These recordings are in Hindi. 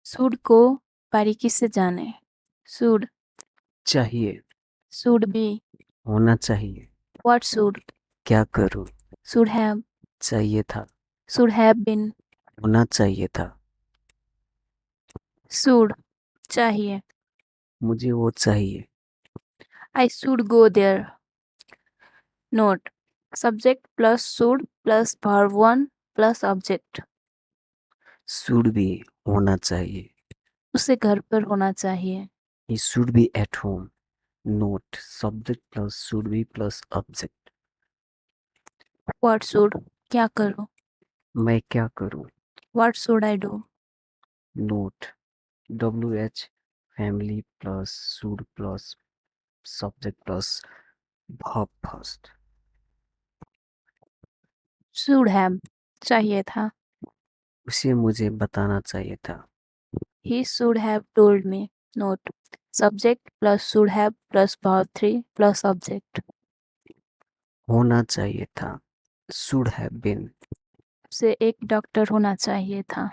शुड को बारीकी से जाने। शुड, चाहिए, शुड बी, होना चाहिए, व्हाट शुड, क्या करूं, शुड हैव, चाहिए था, शुड हैव बीन, होना चाहिए था, शुड, चाहिए। मुझे वो चाहिए, I should go there. Note, subject plus should plus verb one plus object. Should भी होना चाहिए, उसे घर पर होना चाहिए। he should be at home, note subject plus should be plus object, what should, क्या करूं। मैं क्या करूं, what should I do. note wh family plus should plus subject plus verb first, should have, चाहिए था। उसे मुझे बताना चाहिए था, he should have told me. Note, subject plus should have plus verb three plus object. होना चाहिए था, should have been, उसे एक डॉक्टर होना चाहिए था।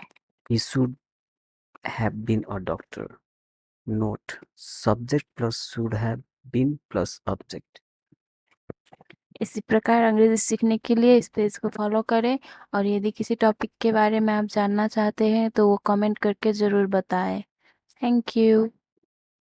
he should have been a doctor, note subject plus should have been plus object. इसी प्रकार अंग्रेजी सीखने के लिए इस पेज को फॉलो करें और यदि किसी टॉपिक के बारे में आप जानना चाहते हैं तो वो कमेंट करके ज़रूर बताएं। Thank you.